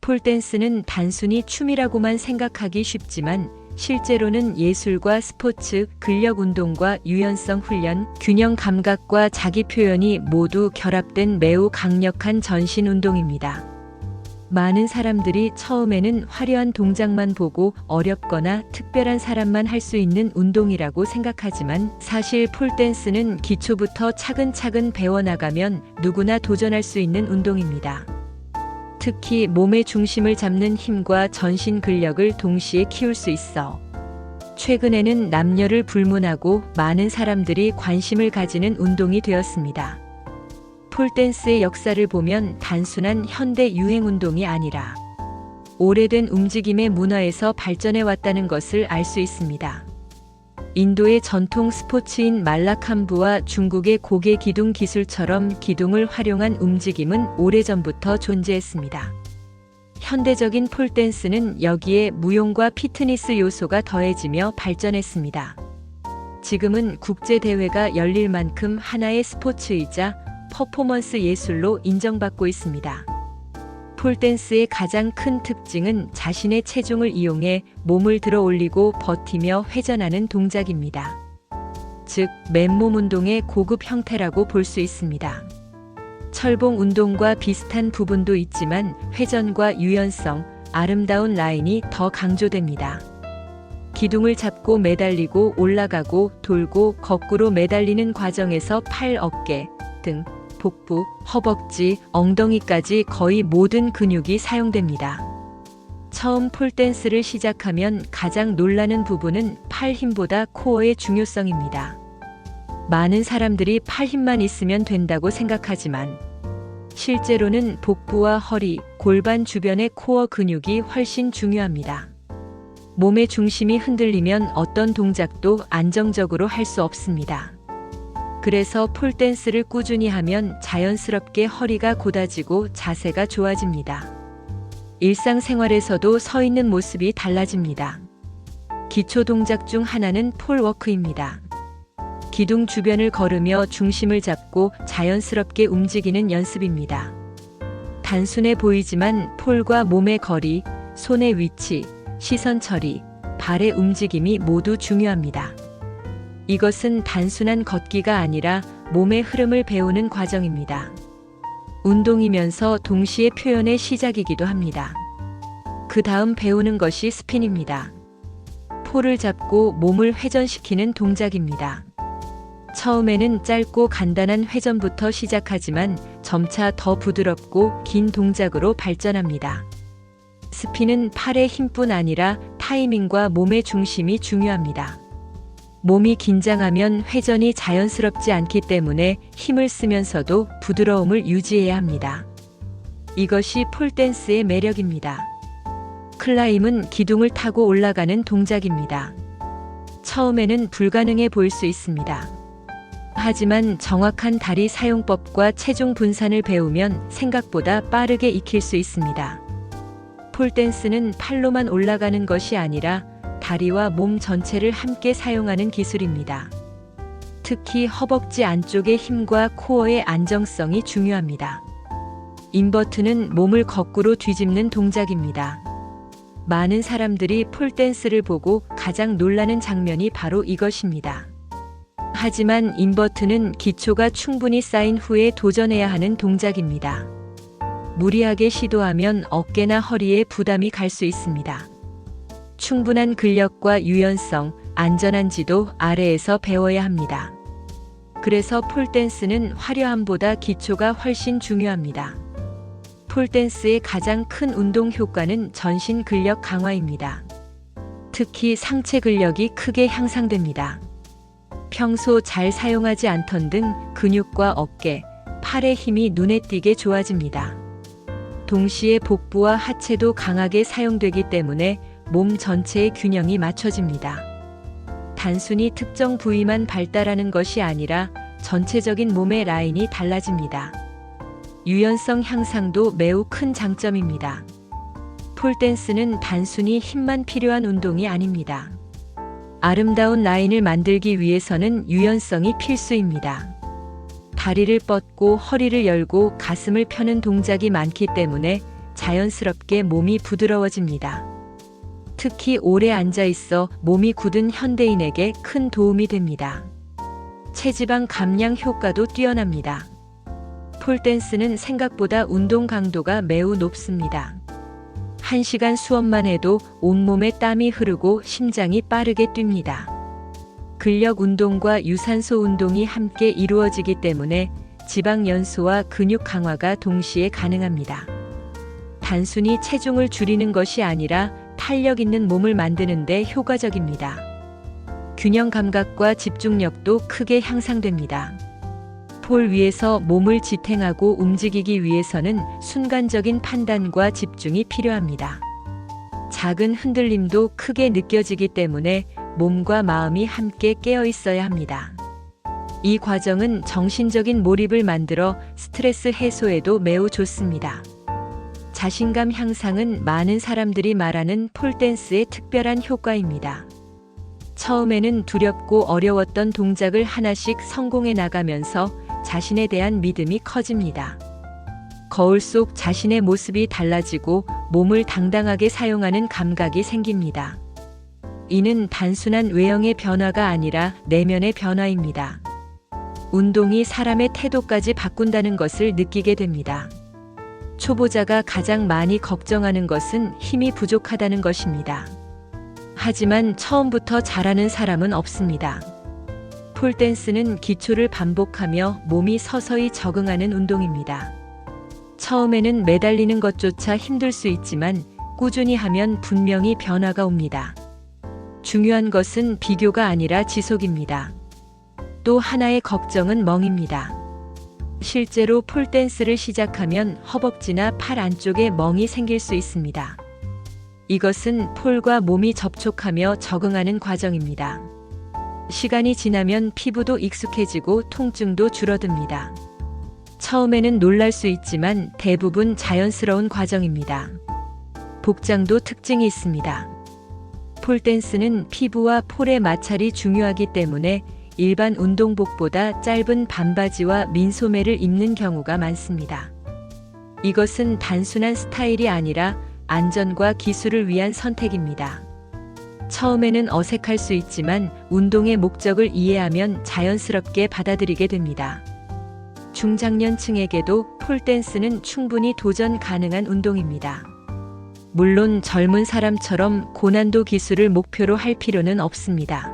폴댄스는 단순히 춤이라고만 생각하기 쉽지만 실제로는 예술과 스포츠, 근력 운동과 유연성 훈련, 균형 감각과 자기 표현이 모두 결합된 매우 강력한 전신 운동입니다. 많은 사람들이 처음에는 화려한 동작만 보고 어렵거나 특별한 사람만 할 수 있는 운동이라고 생각하지만 사실 폴댄스는 기초부터 차근차근 배워나가면 누구나 도전할 수 있는 운동입니다. 특히 몸의 중심을 잡는 힘과 전신 근력을 동시에 키울 수 있어 최근에는 남녀를 불문하고 많은 사람들이 관심을 가지는 운동이 되었습니다. 폴댄스의 역사를 보면 단순한 현대 유행 운동이 아니라 오래된 움직임의 문화에서 발전해 왔다는 것을 알 수 있습니다. 인도의 전통 스포츠인 말라캄부와 중국의 고개 기둥 기술처럼 기둥을 활용한 움직임은 오래전부터 존재했습니다. 현대적인 폴댄스는 여기에 무용과 피트니스 요소가 더해지며 발전했습니다. 지금은 국제대회가 열릴 만큼 하나의 스포츠이자 퍼포먼스 예술로 인정받고 있습니다. 폴댄스의 가장 큰 특징은 자신의 체중을 이용해 몸을 들어 올리고 버티며 회전하는 동작입니다. 즉, 맨몸 운동의 고급 형태라고 볼 수 있습니다. 철봉 운동과 비슷한 부분도 있지만 회전과 유연성, 아름다운 라인이 더 강조됩니다. 기둥을 잡고 매달리고 올라가고 돌고 거꾸로 매달리는 과정에서 팔, 어깨, 등, 복부, 허벅지, 엉덩이까지 거의 모든 근육이 사용됩니다. 처음 폴댄스를 시작하면 가장 놀라는 부분은 팔 힘보다 코어의 중요성입니다. 많은 사람들이 팔 힘만 있으면 된다고 생각하지만 실제로는 복부와 허리, 골반 주변의 코어 근육이 훨씬 중요합니다. 몸의 중심이 흔들리면 어떤 동작도 안정적으로 할 수 없습니다. 그래서 폴댄스를 꾸준히 하면 자연스럽게 허리가 곧아지고 자세가 좋아집니다. 일상생활에서도 서 있는 모습이 달라집니다. 기초 동작 중 하나는 폴워크입니다. 기둥 주변을 걸으며 중심을 잡고 자연스럽게 움직이는 연습입니다. 단순해 보이지만 폴과 몸의 거리, 손의 위치, 시선 처리, 발의 움직임이 모두 중요합니다. 이것은 단순한 걷기가 아니라 몸의 흐름을 배우는 과정입니다. 운동이면서 동시에 표현의 시작이기도 합니다. 그 다음 배우는 것이 스핀입니다. 폴을 잡고 몸을 회전시키는 동작입니다. 처음에는 짧고 간단한 회전부터 시작하지만 점차 더 부드럽고 긴 동작으로 발전합니다. 스핀은 팔의 힘뿐 아니라 타이밍과 몸의 중심이 중요합니다. 몸이 긴장하면 회전이 자연스럽지 않기 때문에 힘을 쓰면서도 부드러움을 유지해야 합니다. 이것이 폴댄스의 매력입니다. 클라임은 기둥을 타고 올라가는 동작입니다. 처음에는 불가능해 보일 수 있습니다. 하지만 정확한 다리 사용법과 체중 분산을 배우면 생각보다 빠르게 익힐 수 있습니다. 폴댄스는 팔로만 올라가는 것이 아니라 다리와 몸 전체를 함께 사용하는 기술입니다. 특히 허벅지 안쪽의 힘과 코어의 안정성이 중요합니다. 인버트는 몸을 거꾸로 뒤집는 동작입니다. 많은 사람들이 폴댄스를 보고 가장 놀라는 장면이 바로 이것입니다. 하지만 인버트는 기초가 충분히 쌓인 후에 도전해야 하는 동작입니다. 무리하게 시도하면 어깨나 허리에 부담이 갈 수 있습니다. 충분한 근력과 유연성, 안전한 지도 아래에서 배워야 합니다. 그래서 폴댄스는 화려함보다 기초가 훨씬 중요합니다. 폴댄스의 가장 큰 운동 효과는 전신 근력 강화입니다. 특히 상체 근력이 크게 향상됩니다. 평소 잘 사용하지 않던 등 근육과 어깨, 팔의 힘이 눈에 띄게 좋아집니다. 동시에 복부와 하체도 강하게 사용되기 때문에 몸 전체의 균형이 맞춰집니다. 단순히 특정 부위만 발달하는 것이 아니라 전체적인 몸의 라인이 달라집니다. 유연성 향상도 매우 큰 장점입니다. 폴댄스는 단순히 힘만 필요한 운동이 아닙니다. 아름다운 라인을 만들기 위해서는 유연성이 필수입니다. 다리를 뻗고 허리를 열고 가슴을 펴는 동작이 많기 때문에 자연스럽게 몸이 부드러워집니다. 특히 오래 앉아 있어 몸이 굳은 현대인에게 큰 도움이 됩니다. 체지방 감량 효과도 뛰어납니다. 폴댄스는 생각보다 운동 강도가 매우 높습니다. 1시간 수업만 해도 온몸에 땀이 흐르고 심장이 빠르게 뜁니다. 근력 운동과 유산소 운동이 함께 이루어지기 때문에 지방 연소와 근육 강화가 동시에 가능합니다. 단순히 체중을 줄이는 것이 아니라 탄력 있는 몸을 만드는 데 효과적입니다. 균형 감각과 집중력도 크게 향상됩니다. 폴 위에서 몸을 지탱하고 움직이기 위해서는 순간적인 판단과 집중이 필요합니다. 작은 흔들림도 크게 느껴지기 때문에 몸과 마음이 함께 깨어 있어야 합니다. 이 과정은 정신적인 몰입을 만들어 스트레스 해소에도 매우 좋습니다. 자신감 향상은 많은 사람들이 말하는 폴댄스의 특별한 효과입니다. 처음에는 두렵고 어려웠던 동작을 하나씩 성공해 나가면서 자신에 대한 믿음이 커집니다. 거울 속 자신의 모습이 달라지고 몸을 당당하게 사용하는 감각이 생깁니다. 이는 단순한 외형의 변화가 아니라 내면의 변화입니다. 운동이 사람의 태도까지 바꾼다는 것을 느끼게 됩니다. 초보자가 가장 많이 걱정하는 것은 힘이 부족하다는 것입니다. 하지만 처음부터 잘하는 사람은 없습니다. 폴댄스는 기초를 반복하며 몸이 서서히 적응하는 운동입니다. 처음에는 매달리는 것조차 힘들 수 있지만 꾸준히 하면 분명히 변화가 옵니다. 중요한 것은 비교가 아니라 지속입니다. 또 하나의 걱정은 멍입니다. 실제로 폴댄스를 시작하면 허벅지나 팔 안쪽에 멍이 생길 수 있습니다. 이것은 폴과 몸이 접촉하며 적응하는 과정입니다. 시간이 지나면 피부도 익숙해지고 통증도 줄어듭니다. 처음에는 놀랄 수 있지만 대부분 자연스러운 과정입니다. 복장도 특징이 있습니다. 폴댄스는 피부와 폴의 마찰이 중요하기 때문에 일반 운동복보다 짧은 반바지와 민소매를 입는 경우가 많습니다. 이것은 단순한 스타일이 아니라 안전과 기술을 위한 선택입니다. 처음에는 어색할 수 있지만 운동의 목적을 이해하면 자연스럽게 받아들이게 됩니다. 중장년층에게도 폴댄스는 충분히 도전 가능한 운동입니다. 물론 젊은 사람처럼 고난도 기술을 목표로 할 필요는 없습니다.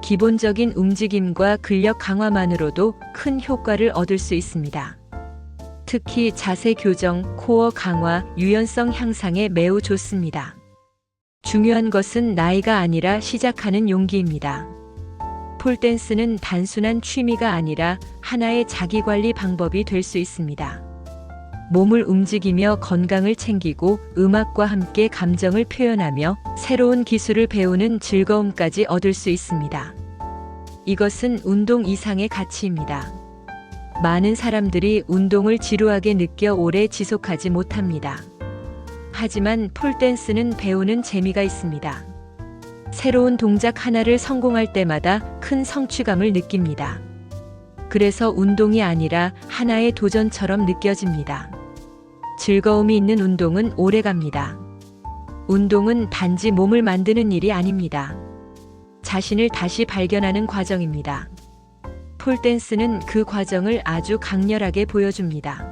기본적인 움직임과 근력 강화만으로도 큰 효과를 얻을 수 있습니다. 특히 자세 교정, 코어 강화, 유연성 향상에 매우 좋습니다. 중요한 것은 나이가 아니라 시작하는 용기입니다. 폴댄스는 단순한 취미가 아니라 하나의 자기관리 방법이 될 수 있습니다. 몸을 움직이며 건강을 챙기고 음악과 함께 감정을 표현하며 새로운 기술을 배우는 즐거움까지 얻을 수 있습니다. 이것은 운동 이상의 가치입니다. 많은 사람들이 운동을 지루하게 느껴 오래 지속하지 못합니다. 하지만 폴댄스는 배우는 재미가 있습니다. 새로운 동작 하나를 성공할 때마다 큰 성취감을 느낍니다. 그래서 운동이 아니라 하나의 도전처럼 느껴집니다. 즐거움이 있는 운동은 오래갑니다. 운동은 단지 몸을 만드는 일이 아닙니다. 자신을 다시 발견하는 과정입니다. 폴댄스는 그 과정을 아주 강렬하게 보여줍니다.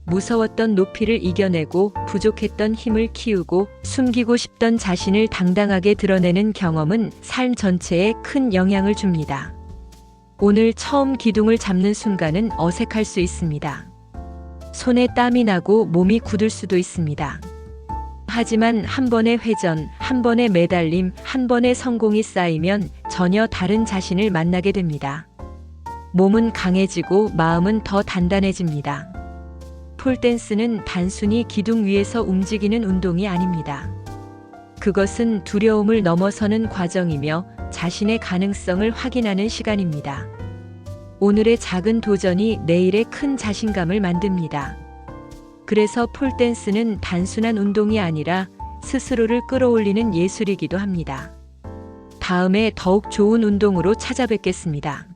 무서웠던 높이를 이겨내고 부족했던 힘을 키우고 숨기고 싶던 자신을 당당하게 드러내는 경험은 삶 전체에 큰 영향을 줍니다. 오늘 처음 기둥을 잡는 순간은 어색할 수 있습니다. 손에 땀이 나고 몸이 굳을 수도 있습니다. 하지만 한 번의 회전, 한 번의 매달림, 한 번의 성공이 쌓이면 전혀 다른 자신을 만나게 됩니다. 몸은 강해지고 마음은 더 단단해집니다. 폴댄스는 단순히 기둥 위에서 움직이는 운동이 아닙니다. 그것은 두려움을 넘어서는 과정이며 자신의 가능성을 확인하는 시간입니다. 오늘의 작은 도전이 내일의 큰 자신감을 만듭니다. 그래서 폴댄스는 단순한 운동이 아니라 스스로를 끌어올리는 예술이기도 합니다. 다음에 더욱 좋은 운동으로 찾아뵙겠습니다.